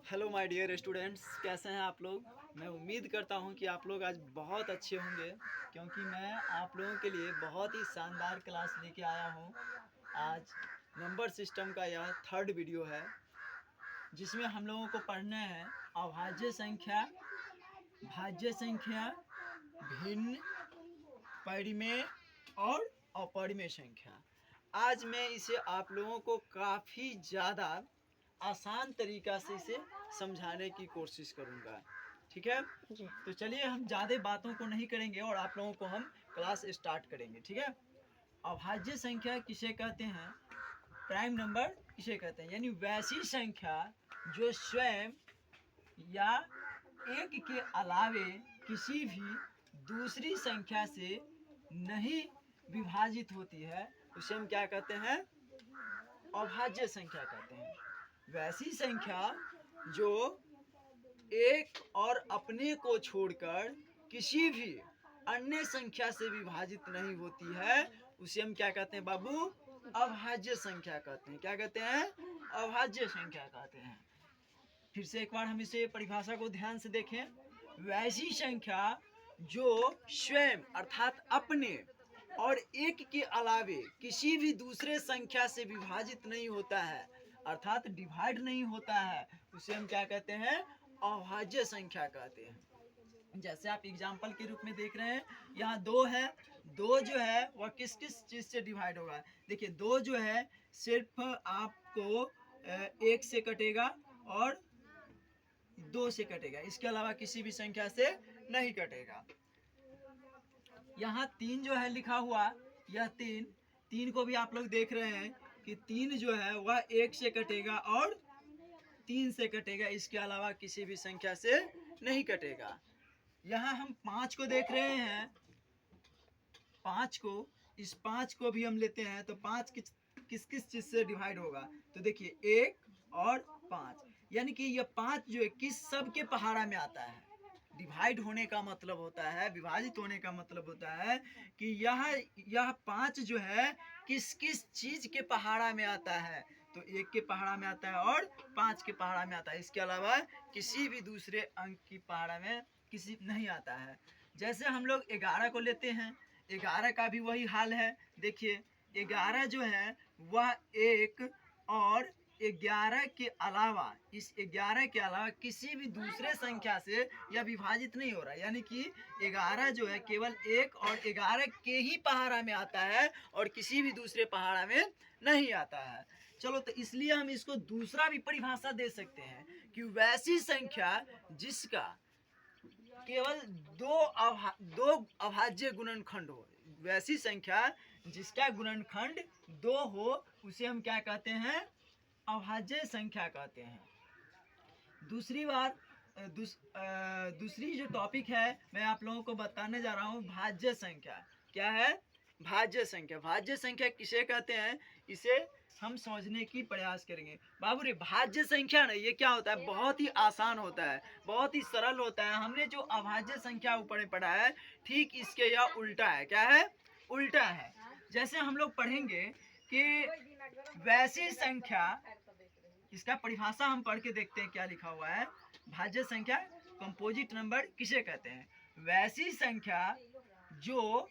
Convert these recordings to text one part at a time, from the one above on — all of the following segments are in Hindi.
हेलो माय डियर स्टूडेंट्स, कैसे हैं आप लोग। मैं उम्मीद करता हूं कि आप लोग आज बहुत अच्छे होंगे, क्योंकि मैं आप लोगों के लिए बहुत ही शानदार क्लास लेके आया हूं। आज नंबर सिस्टम का यह थर्ड वीडियो है, जिसमें हम लोगों को पढ़ना है अभाज्य संख्या, भाज्य संख्या, भिन्न, परिमेय और अपरिमेय संख्या। आज मैं इसे आप लोगों को काफ़ी ज़्यादा आसान तरीका से इसे समझाने की कोशिश करूँगा। ठीक है जी। तो चलिए हम ज़्यादा बातों को नहीं करेंगे और आप लोगों को हम क्लास स्टार्ट करेंगे। ठीक है। अभाज्य संख्या किसे कहते हैं, प्राइम नंबर किसे कहते हैं, यानी वैसी संख्या जो स्वयं या एक के अलावे किसी भी दूसरी संख्या से नहीं विभाजित होती है, उसे हम क्या कहते हैं, अभाज्य संख्या कहते हैं। वैसी संख्या जो एक और अपने को छोड़कर किसी भी अन्य संख्या से विभाजित नहीं होती है, उसे हम क्या कहते हैं बाबू, अभाज्य संख्या कहते हैं। क्या कहते हैं, अभाज्य संख्या कहते हैं। फिर से एक बार हम इसे परिभाषा को ध्यान से देखें। वैसी संख्या जो स्वयं अर्थात अपने और एक के अलावे किसी भी दूसरे संख्या से विभाजित नहीं होता है, अर्थात डिवाइड नहीं होता है, उसे हम क्या कहते हैं, अभाज्य संख्या कहते हैं। जैसे आप एग्जाम्पल के रूप में देख रहे हैं, यहाँ दो है, दो जो है वह किस किस चीज से डिवाइड होगा। देखिए दो जो है सिर्फ आपको एक से कटेगा और दो से कटेगा, इसके अलावा किसी भी संख्या से नहीं कटेगा। यहाँ तीन जो है लिखा हुआ, यह तीन, तीन को भी आप लोग देख रहे हैं कि तीन जो है वह एक से कटेगा और तीन से कटेगा, इसके अलावा किसी भी संख्या से नहीं कटेगा। यहाँ हम पाँच को देख रहे हैं, पाँच को, इस पाँच को भी हम लेते हैं तो पाँच किस किस चीज से डिवाइड होगा, तो देखिए एक और पाँच, यानी कि यह पाँच जो है किस सब के पहाड़ा में आता है। डिवाइड होने का मतलब होता है, विभाजित होने का मतलब होता है कि यह पाँच जो है किस किस चीज के पहाड़ा में आता है, तो एक के पहाड़ा में आता है और पाँच के पहाड़ा में आता है, इसके अलावा किसी भी दूसरे अंक की पहाड़ा में किसी नहीं आता है। जैसे हम लोग 11 को लेते हैं, 11 का भी वही हाल है। देखिए 11 जो है वह एक और 11 के अलावा, इस 11 के अलावा किसी भी दूसरे संख्या से यह विभाजित नहीं हो रहा, यानी कि 11 जो है केवल एक और 11 के ही पहाड़ा में आता है और किसी भी दूसरे पहाड़ा में नहीं आता है। चलो, तो इसलिए हम इसको दूसरा भी परिभाषा दे सकते हैं कि वैसी संख्या जिसका केवल दो अभाज्य गुणनखंड हो, वैसी संख्या जिसका गुणनखंड दो हो, उसे हम क्या कहते हैं, अभाज्य संख्या कहते हैं। दूसरी जो टॉपिक है मैं आप लोगों को बताने जा रहा हूँ, भाज्य संख्या। क्या है, भाज्य संख्या। भाज्य संख्या किसे कहते हैं, इसे हम समझने की प्रयास करेंगे। बाबू रे, भाज्य संख्या ना, ये क्या होता है, बहुत ही आसान होता है, बहुत ही सरल होता है। हमने जो अभाज्य संख्या ऊपर में पढ़ा है, ठीक इसके यह उल्टा है। क्या है, उल्टा है। जैसे हम लोग पढ़ेंगे कि वैसी संख्या, इसका परिभाषा हम पढ़ के देखते हैं क्या लिखा हुआ है। भाज्य संख्या, कंपोजिट नंबर किसे कहते हैं, वैसी संख्या जो,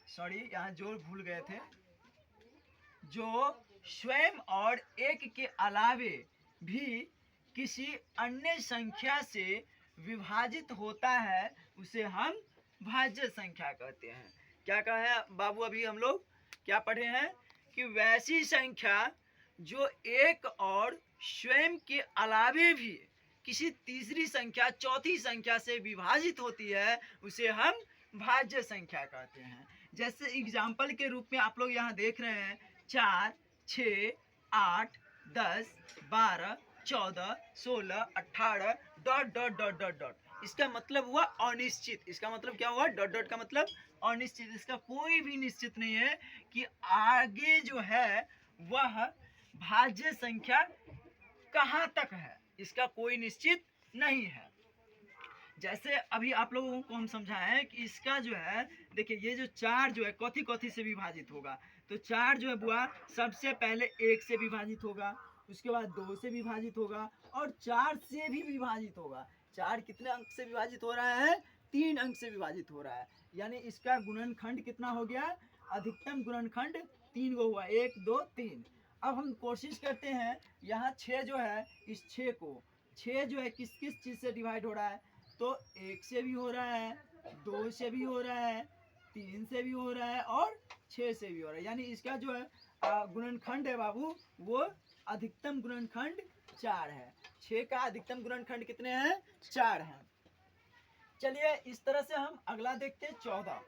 सॉरी यहाँ जोड़ भूल गए थे, जो स्वयं और एक के अलावे भी किसी अन्य संख्या से विभाजित होता है, उसे हम भाज्य संख्या कहते हैं। क्या कहा है बाबू, अभी हम लोग क्या पढ़े हैं कि वैसी संख्या जो एक और स्वयं के अलावे भी किसी तीसरी संख्या, चौथी संख्या से विभाजित होती है, उसे हम भाज्य संख्या कहते हैं। जैसे एग्जाम्पल के रूप में आप लोग यहाँ देख रहे हैं, 4, 6, 8, 10, 12, 14, 16, 18 dot dot dot dot dot, इसका मतलब हुआ अनिश्चित। इसका मतलब क्या हुआ, डॉट डॉट का मतलब अनिश्चित। इसका कोई भी निश्चित नहीं है कि आगे जो है वह भाज्य संख्या कहाँ तक है, इसका कोई निश्चित नहीं है। जैसे अभी आप लोगों को हम समझाएं कि इसका जो है, देखिए ये जो 4 जो है कथी कथी से विभाजित होगा, तो 4 जो है बुआ सबसे पहले 1 से विभाजित होगा, उसके बाद 2 से विभाजित होगा और 4 से भी विभाजित होगा। 4 कितने अंक से विभाजित हो रहा है? 3 अंक से विभाजित हो रहा है। यानी इसका गुणनखंड कितना हो गया? अधिकतम गुणनखंड 3 गो हुआ, 1 2 3। अब हम कोशिश करते हैं, यहाँ 6 जो है, इस 6 को 6 जो है किस किस चीज़ से डिवाइड हो रहा है? तो 1 से भी हो रहा है, 2 से भी हो रहा है, 3 से भी हो रहा है और 6 से भी हो रहा है। यानी इसका जो है गुणनखंड है बाबू, वो अधिकतम गुणनखंड 4 है। 6 का अधिकतम गुणनखंड कितने हैं? 4 हैं। चलिए इस तरह से हम अगला देखते हैं 14।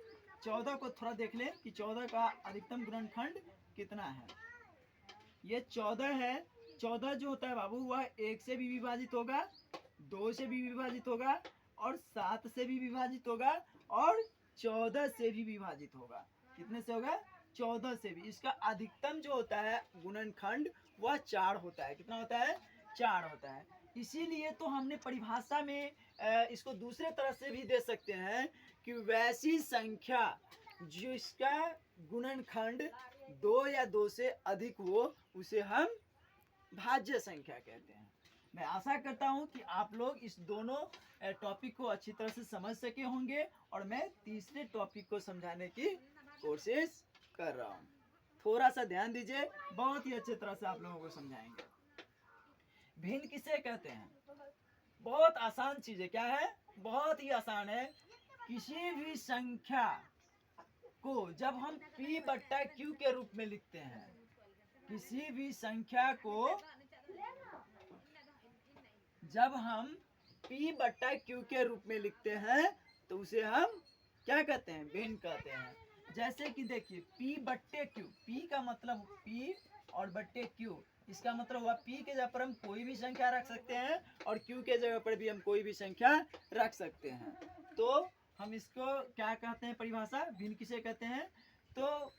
14 को थोड़ा देख लें कि 14 का अधिकतम गुणनखंड कितना है। ये 14 है। 14 जो होता है बाबू, वह 1 से भी विभाजित होगा, 2 से भी विभाजित होगा और 7 से भी विभाजित होगा और 14 से भी विभाजित होगा। कितने से होगा? 14 से भी। इसका अधिकतम जो होता है गुणनखंड, वह 4 होता है। कितना होता है? 4 होता है। इसीलिए तो हमने परिभाषा में इसको दूसरे तरह से भी दे सकते हैं कि वैसी संख्या जिसका गुणनखंड 2 या 2 से अधिक हो, उसे हम भाज्य संख्या कहते हैं। मैं आशा करता हूं कि आप लोग इस दोनों टॉपिक को अच्छी तरह से समझ सके होंगे और मैं तीसरे टॉपिक को समझाने की कोशिश कर रहा हूं। थोड़ा सा ध्यान दीजिए, बहुत ही अच्छी तरह से आप लोगों को समझाएंगे। भिन्न किसे कहते हैं? बहुत आसान चीज है। क्या है? बहुत ही आसान है। किसी भी संख्या को जब हम P बट्टा Q के रूप में लिखते हैं, किसी भी संख्या को जब हम P बट्टा Q के रूप में लिखते हैं तो उसे हम क्या कहते हैं? भिन्न कहते हैं। जैसे कि देखिए P बट्टे Q, P का मतलब P और बट्टे Q, इसका मतलब हुआ P के जगह पर हम कोई भी संख्या रख सकते हैं और Q के जगह पर भी हम कोई भी संख्या रख सकते हैं। तो हम इसको क्या कहते हैं? परिभाषा भिन्न किसे कहते हैं? तो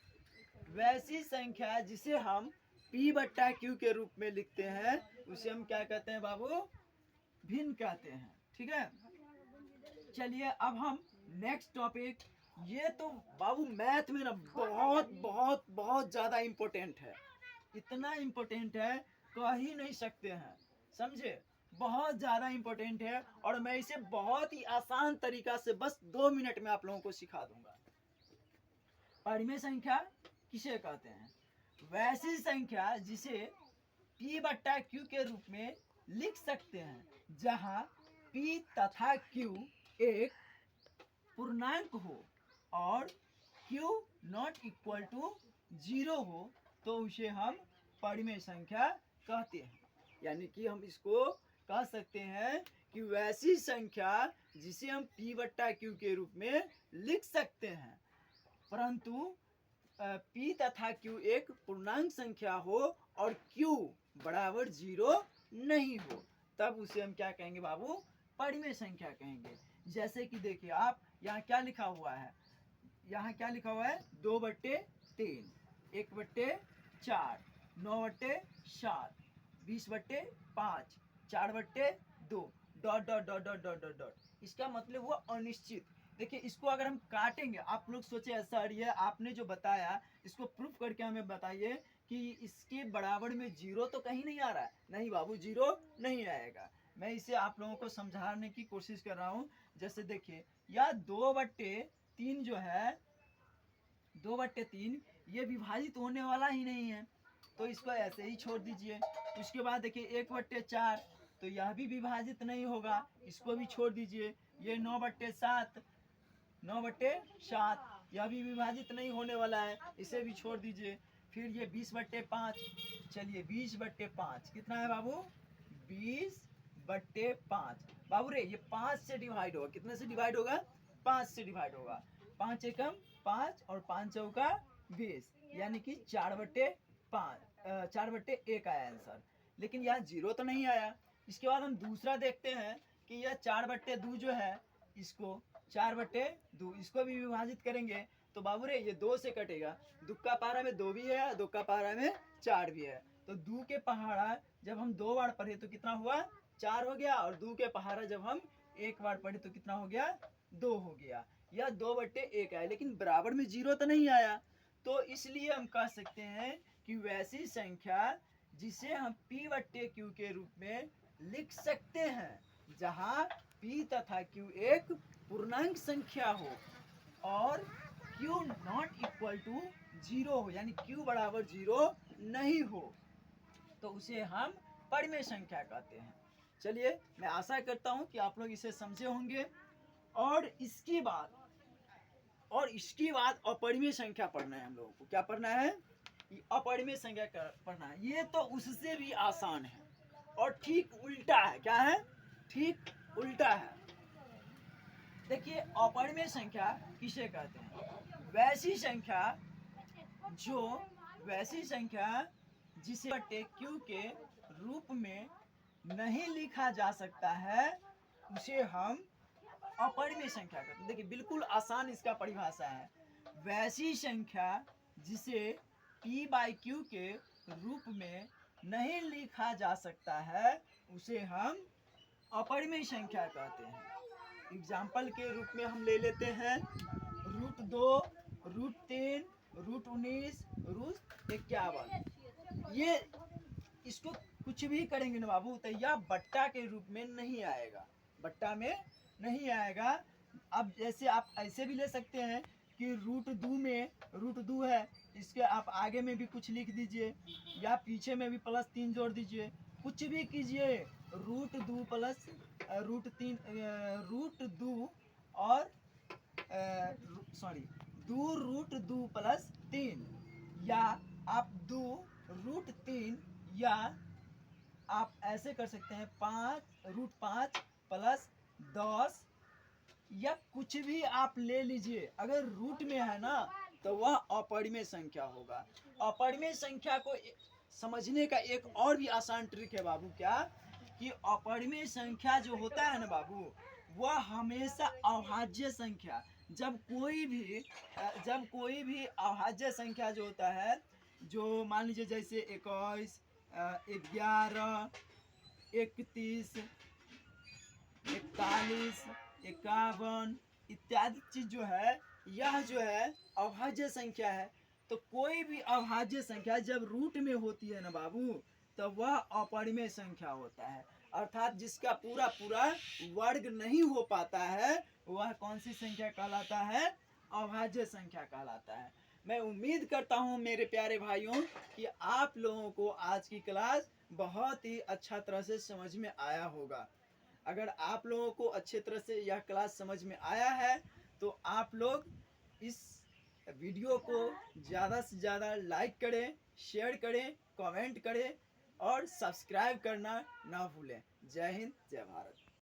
वैसी संख्या जिसे हम P बट्टा Q के रूप में लिखते हैं, उसे हम क्या कहते हैं बाबू? भिन्न कहते हैं। ठीक है। चलिए अब हम नेक्स्ट टॉपिक, ये तो बाबू मैथ में ना बहुत बहुत बहुत ज्यादा इम्पोर्टेंट है। इतना इम्पोर्टेंट है कह ही नहीं सकते हैं, समझे? बहुत ज्यादा इम्पोर्टेंट है और मैं इसे बहुत ही आसान तरीका से बस 2 मिनट में आप लोगों को सिखा दूंगा। परिमेय संख्या किसे कहते हैं? वैसी संख्या जिसे P बट्टा Q के रूप में लिख सकते हैं, जहां P तथा Q एक पूर्णांक हो और Q नॉट इक्वल टू 0 हो, तो उसे हम परिमेय संख्या कहते हैं। यानी कि हम इसको कह सकते हैं कि वैसी संख्या जिसे हम P बट्टा Q के रूप में लिख सकते हैं, परंतु P तथा Q एक पूर्णांक संख्या हो और Q बराबर 0 नहीं हो, तब उसे हम क्या कहेंगे बाबू? परिमेय संख्या कहेंगे। जैसे कि देखिए आप यहाँ क्या लिखा हुआ है? यहाँ क्या लिखा हुआ है? 2/3, 1/4, 9/7, 20/5, 4/2, dot dot dot dot dot dot dot. इसका मतलब हुआ अनिश्चित। देखिए इसको अगर हम काटेंगे, आप लोग सोचे सर ये आपने जो बताया इसको प्रूफ करके हमें बताइए कि इसके बराबर में 0 तो कहीं नहीं आ रहा है। नहीं बाबू, 0 नहीं आएगा। मैं इसे आप लोगों को समझाने की कोशिश कर रहा हूँ। जैसे देखिए यह 2/3 जो है, 2/3 ये विभाजित होने वाला ही नहीं है, तो इसको ऐसे ही छोड़ दीजिए। उसके बाद देखिए 1/4, तो यह भी विभाजित नहीं होगा, इसको भी छोड़ दीजिए। ये 9/7, 9/7 यह भी विभाजित नहीं होने वाला है, इसे भी छोड़ दीजिए। फिर ये 20/5, चलिए 20/5 कितना है बाबू? 20/5 बाबू रे, ये 5 से डिवाइड होगा। कितने से डिवाइड होगा? 5 से डिवाइड होगा। 5 एकम 5 और 5 चौका 20, यानी कि 4/5, 4/1 आया आंसर। लेकिन यहाँ 0 तो नहीं आया। इसके बाद हम दूसरा देखते हैं कि यह 4/2 जो है, इसको 4/2 इसको भी विभाजित करेंगे तो बाबू रे ये 2 से कटेगा। दुक्का पारा में 2 भी है, दुक्का पारा में 4 भी है, तो 2 के पहाड़ा जब हम 2 बार पढ़े तो कितना हुआ? 4 हो गया, और 2 के पहाड़ा जब हम 1 बार पढ़े तो कितना हो गया? 2 हो गया। यह 2/1 आया, लेकिन बराबर में 0 तो नहीं आया। तो इसलिए हम कह सकते हैं कि वैसी संख्या जिसे हम P/Q के रूप में लिख सकते हैं, जहां P तथा Q एक पूर्णांक संख्या हो और Q नॉट इक्वल टू 0 हो, यानी Q बराबर 0 नहीं हो, तो उसे हम परिमेय संख्या कहते हैं। चलिए, मैं आशा करता हूं कि आप लोग इसे समझे होंगे। और इसके बाद अपरिमेय संख्या पढ़ना है हम लोगों को। क्या पढ़ना है? अपरिमेय संख्या पढ़ना है। ये तो उससे भी आसान है और ठीक उल्टा है। क्या है? ठीक उल्टा है। देखिए, अपरिमेय संख्या किसे कहते हैं? वैसी संख्या जिसे Q के रूप में नहीं लिखा जा सकता है, उसे हम अपरिमेय संख्या कहते हैं। देखिए, बिल्कुल आसान इसका परिभाषा है। वैसी संख्या जिसे P/Q के रूप में नहीं लिखा जा सकता है, उसे हम अपरिमेय संख्या कहते हैं। एग्जाम्पल के रूप में हम ले लेते हैं √2, √3, √19, √51। ये इसको कुछ भी करेंगे ना बाबू, तो यह बट्टा के रूप में नहीं आएगा, बट्टा में नहीं आएगा। अब जैसे आप ऐसे भी ले सकते हैं कि √2 में √2 है, इसके आप आगे में भी कुछ लिख दीजिए या पीछे में भी +3 जोड़ दीजिए, कुछ भी कीजिए। √2 प्लस √3 √2 और √2 प्लस 3, या आप 2√3, या आप ऐसे कर सकते हैं √5 प्लस 10, या कुछ भी आप ले लीजिए। अगर रूट में है ना, तो वह अपरिमेय संख्या होगा। अपरिमेय संख्या को समझने का एक और भी आसान ट्रिक है बाबू। क्या? कि अपरिमेय संख्या जो होता है ना बाबू, वह हमेशा अभाज्य संख्या, जब कोई भी अभाज्य संख्या जो होता है, जो मान लीजिए जैसे 21, 11, 31, 41, 51 इत्यादि चीज जो है, यह जो है अभाज्य संख्या है। तो कोई भी अभाज्य संख्या जब रूट में होती है ना बाबू, तो वह अपरिमेय संख्या होता है। अर्थात जिसका पूरा वर्ग नहीं हो पाता है, वह कौन सी संख्या कहलाता है? अभाज्य संख्या कहलाता है। मैं उम्मीद करता हूं मेरे प्यारे भाइयों कि आप लोगों को आज की क्लास बहुत ही अच्छा तरह से समझ में आया होगा। अगर आप लोगों को अच्छे तरह से यह क्लास समझ में आया है, तो आप लोग इस वीडियो को ज़्यादा से ज़्यादा लाइक करें, शेयर करें, कमेंट करें और सब्सक्राइब करना ना भूलें। जय हिंद, जय भारत।